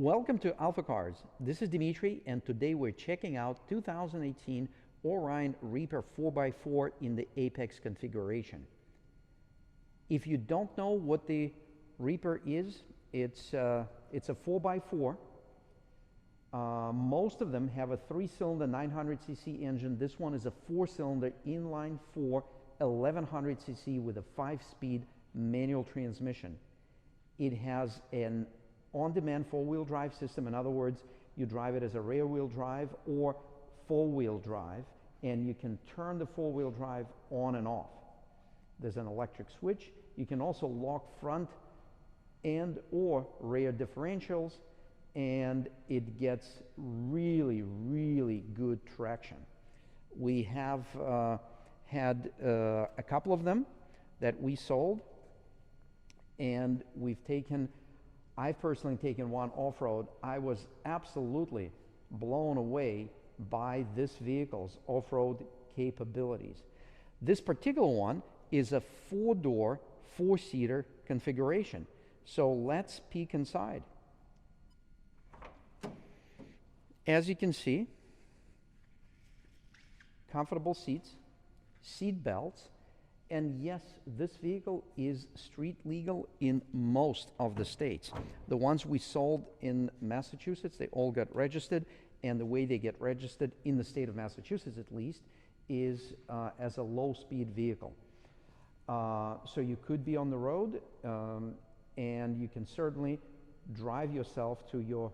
Welcome to AlphaCars. This is Dimitri, and today we're checking out 2018 Oreion Reeper 4x4 in the Apex configuration. If you don't know what the Reeper is, it's a 4x4. Most of them have a 3-cylinder 900cc engine. This one is a 4-cylinder inline 4 1100cc with a 5-speed manual transmission. It has an on-demand four-wheel drive system. In other words, you drive it as a rear-wheel drive or four-wheel drive, and you can turn the four-wheel drive on and off. There's an electric switch. You can also lock front and or rear differentials, and it gets really, really good traction. We have had a couple of them that we sold, and I've personally taken one off-road. I was absolutely blown away by this vehicle's off-road capabilities. This particular one is a 4-door, 4-seater configuration. So let's peek inside. As you can see, comfortable seats, seat belts, and yes, this vehicle is street legal in most of the states. The ones we sold in Massachusetts, they all got registered, and the way they get registered in the state of Massachusetts at least is as a low-speed vehicle. So you could be on the road, and you can certainly drive yourself to your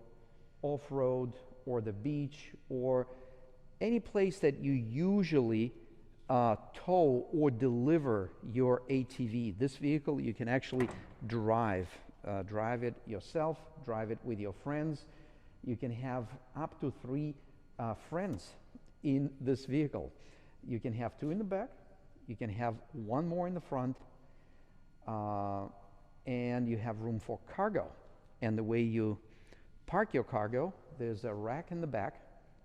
off-road or the beach or any place that you usually tow or deliver your ATV. This vehicle you can actually drive it yourself, drive it with your friends. You can have up to 3 friends in this vehicle. You can have 2 in the back, you can have 1 more in the front, and you have room for cargo. And the way you park your cargo, there's a rack in the back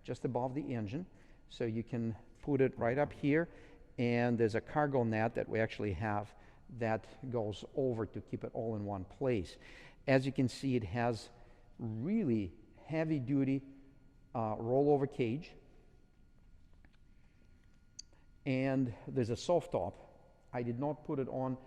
just above the engine, so you can put it right up here, and there's a cargo net that we actually have that goes over to keep it all in one place. As you can see, it has really heavy-duty rollover cage, and there's a soft top. I did not put it on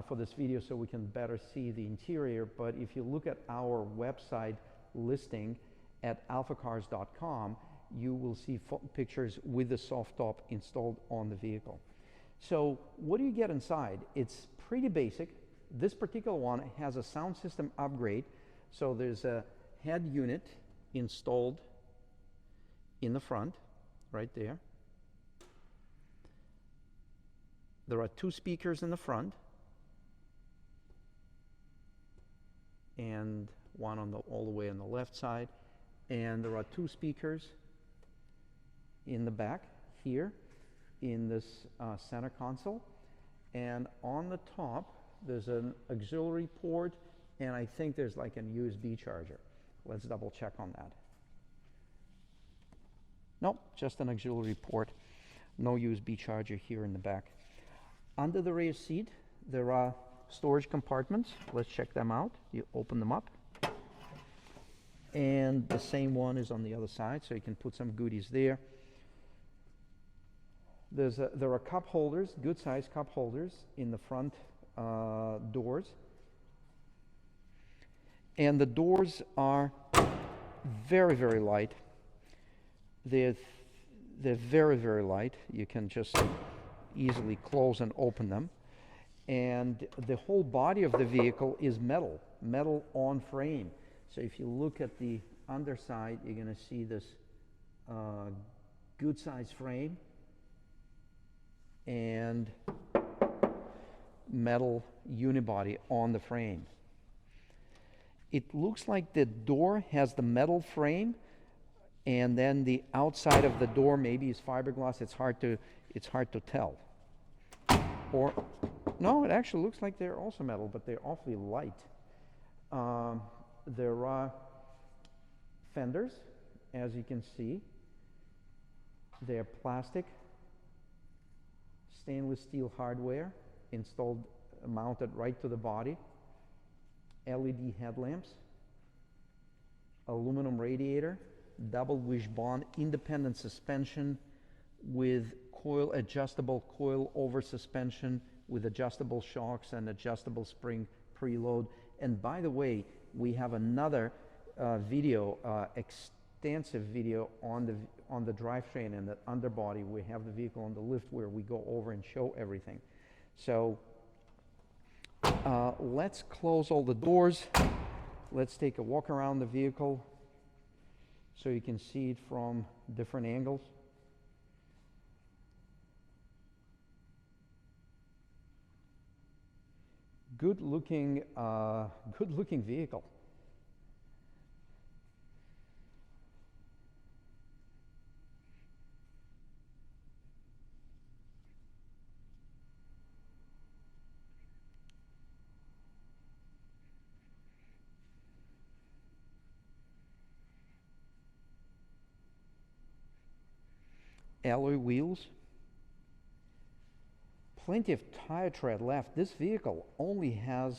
for this video so we can better see the interior, but if you look at our website listing at alphacars.com, you will see pictures with the soft top installed on the vehicle. So what do you get inside? It's pretty basic. This particular one has a sound system upgrade. So there's a head unit installed in the front, right there. There are 2 speakers in the front and one on all the way on the left side. And there are 2 speakers in the back here in this center console, and on the top there's an auxiliary port, and I think there's like an USB charger. Let's double check on that. Nope, just an auxiliary port, no USB charger here in the back. Under the rear seat there are storage compartments. Let's check them out. You open them up, and the same one is on the other side, so you can put some goodies there. There are cup holders, good-sized cup holders in the front doors. And the doors are very, very light. They're very, very light. You can just easily close and open them. And the whole body of the vehicle is metal on frame. So if you look at the underside, you're going to see this good-sized frame and metal unibody on the frame. It looks like the door has the metal frame, and then the outside of the door maybe is fiberglass. It's hard to tell. Or no, it actually looks like they're also metal, but they're awfully light. There are fenders, as you can see. They're plastic, stainless steel hardware installed, mounted right to the body. LED headlamps, aluminum radiator, double wishbone, independent suspension with adjustable coil over suspension with adjustable shocks and adjustable spring preload. And by the way, we have another video, extensive video on the drivetrain and the underbody. We have the vehicle on the lift where we go over and show everything. So let's close all the doors. Let's take a walk around the vehicle so you can see it from different angles. Good looking vehicle. Alloy wheels. Plenty of tire tread left. This vehicle only has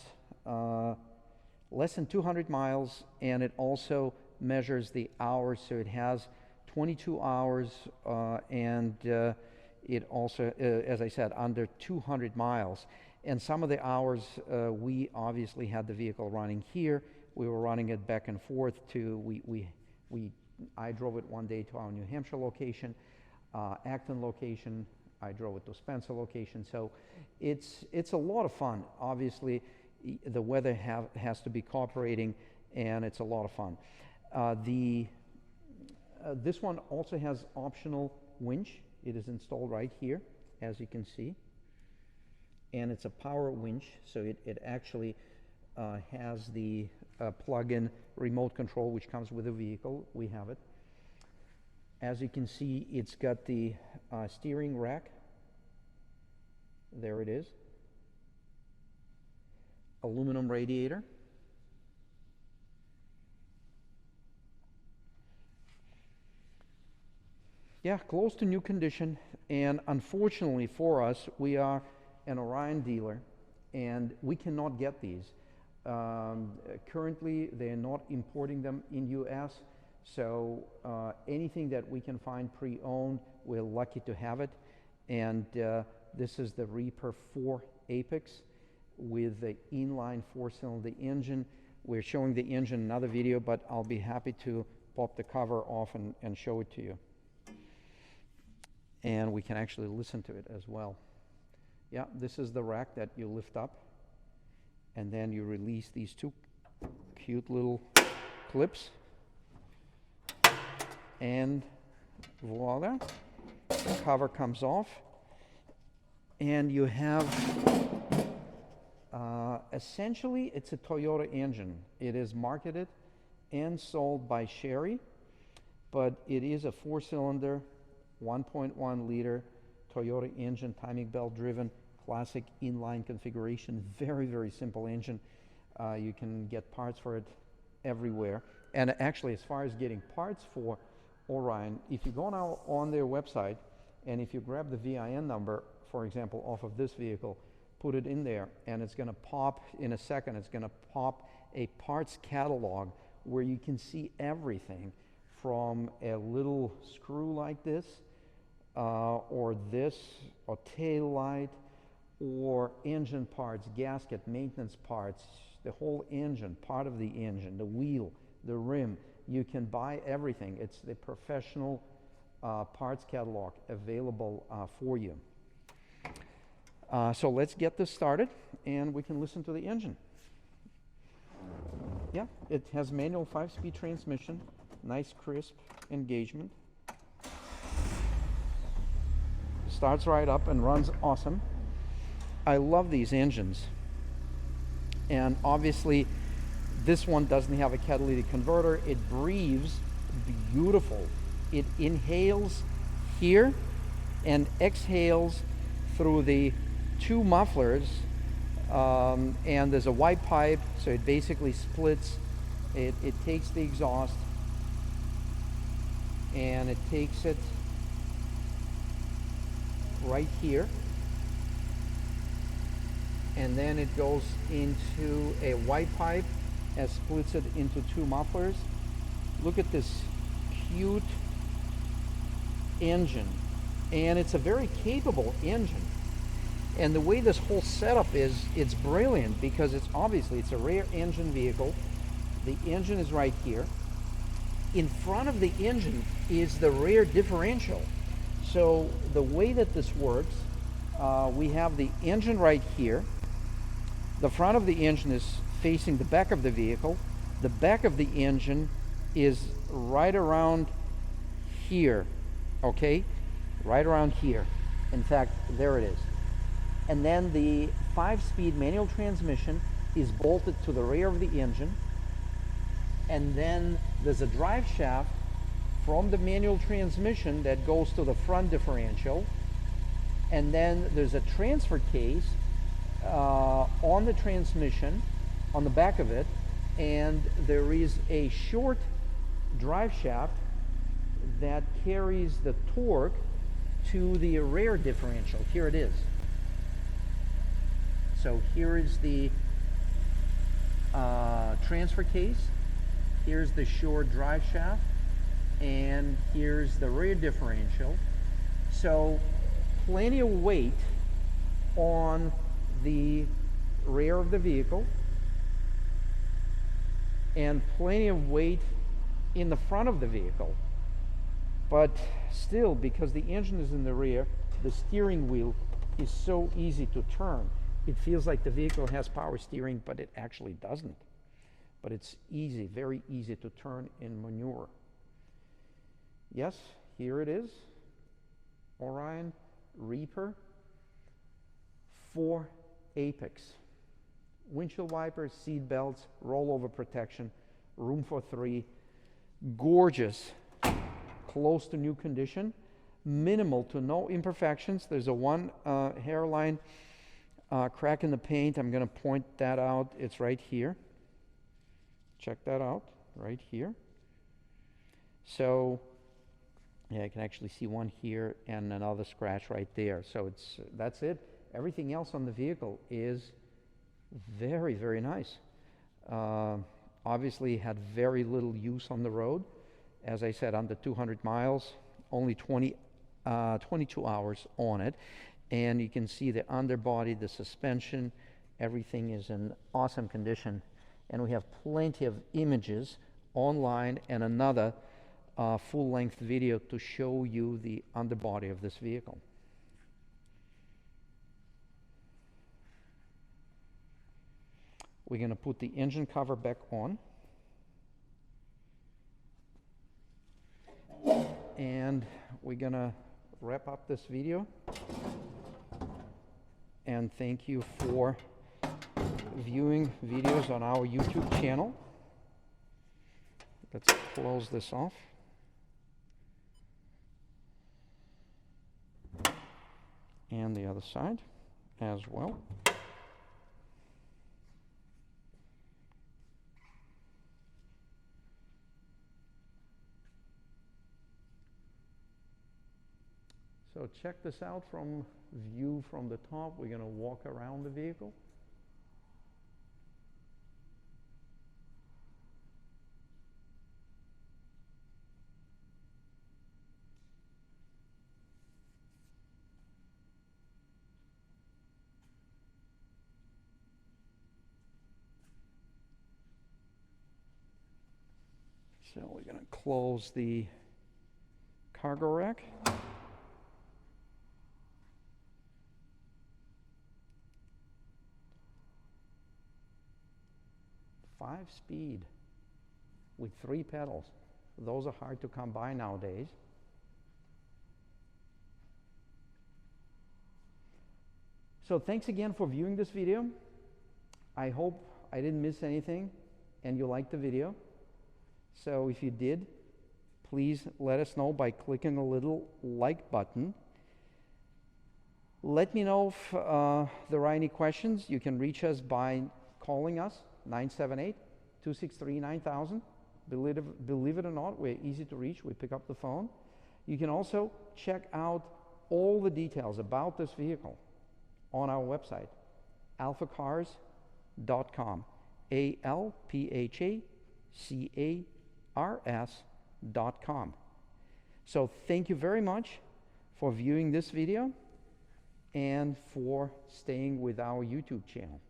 less than 200 miles, and it also measures the hours, so it has 22 hours, and it also, as I said, under 200 miles. And some of the hours, we obviously had the vehicle running here. We were running it back and forth to, I drove it one day to our New Hampshire location, Acton location. I drove it to Spencer location. So it's a lot of fun. Obviously, the weather has to be cooperating, and it's a lot of fun. This one also has optional winch. It is installed right here, as you can see. And it's a power winch, so it actually has the plug-in remote control, which comes with the vehicle. We have it. As you can see, it's got the steering rack. There it is. Aluminum radiator. Yeah, close to new condition. And unfortunately for us, we are an Oreion dealer, and we cannot get these. Currently, they're not importing them in US. So anything that we can find pre-owned, we're lucky to have it. And this is the Reeper4 Apex with the inline 4-cylinder engine. We're showing the engine in another video, but I'll be happy to pop the cover off and show it to you. And we can actually listen to it as well. Yeah, this is the rack that you lift up, and then you release these two cute little clips. And voila, the cover comes off, and you have essentially it's a Toyota engine. It is marketed and sold by Sherry, but it is a 4-cylinder 1.1 liter Toyota engine, timing belt driven, classic inline configuration. Very, very simple engine. You can get parts for it everywhere. And actually, as far as getting parts for Oreion, if you go now on their website, and if you grab the VIN number, for example, off of this vehicle, put it in there, and it's going to pop in a second. It's going to pop a parts catalog where you can see everything from a little screw like this, or tail light, or engine parts, gasket, maintenance parts, the whole engine, part of the engine, the wheel, the rim. You can buy everything. It's the professional parts catalog available for you. So let's get this started, and we can listen to the engine. Yeah, it has manual 5-speed transmission, nice crisp engagement. Starts right up and runs awesome. I love these engines. And obviously, this one doesn't have a catalytic converter. It breathes beautiful. It inhales here and exhales through the two mufflers, and there's a white pipe, so it basically splits. It takes the exhaust and it takes it right here, and then it goes into a white pipe and splits it into two mufflers, Look at this cute engine, and it's a very capable engine. And the way this whole setup is, it's brilliant because it's obviously it's a rear engine vehicle. The engine is right here. In front of the engine is the rear differential. So the way that this works, we have the engine right here. The front of the engine is facing the back of the vehicle. The back of the engine is right around here, okay? Right around here. In fact, there it is. And then the 5-speed manual transmission is bolted to the rear of the engine. And then there's a drive shaft from the manual transmission that goes to the front differential. And then there's a transfer case on the transmission, on the back of it. And there is a short drive shaft that carries the torque to the rear differential. Here it is. So here is the transfer case. Here's the short drive shaft, and here's the rear differential. So plenty of weight on the rear of the vehicle, and plenty of weight in the front of the vehicle. But still, because the engine is in the rear, the steering wheel is so easy to turn. It feels like the vehicle has power steering, but it actually doesn't. But it's easy, very easy to turn and maneuver. Yes, here it is. Oreion Reeper4 Apex. Windshield wipers, seat belts, rollover protection, room for 3. Gorgeous, close to new condition, minimal to no imperfections. There's a one hairline crack in the paint. I'm going to point that out. It's right here. Check that out, right here. So, yeah, I can actually see one here and another scratch right there. So that's it. Everything else on the vehicle is very, very nice. Obviously had very little use on the road. As I said, under 200 miles, only 22 hours on it. And you can see the underbody, the suspension, everything is in awesome condition. And we have plenty of images online and another full-length video to show you the underbody of this vehicle. We're going to put the engine cover back on. And we're going to wrap up this video. And thank you for viewing videos on our YouTube channel. Let's close this off. And the other side as well. So check this out from view from the top. We're going to walk around the vehicle. So we're going to close the cargo rack. 5-speed with 3 pedals. Those are hard to come by nowadays. So thanks again for viewing this video. I hope I didn't miss anything and you liked the video. So if you did, please let us know by clicking the little like button. Let me know if there are any questions. You can reach us by calling us, 978-263-9000. Believe it or not, we're easy to reach. We pick up the phone. You can also check out all the details about this vehicle on our website, AlphaCars.com. AlphaCars AlphaCarsRS.com. So thank you very much for viewing this video and for staying with our YouTube channel.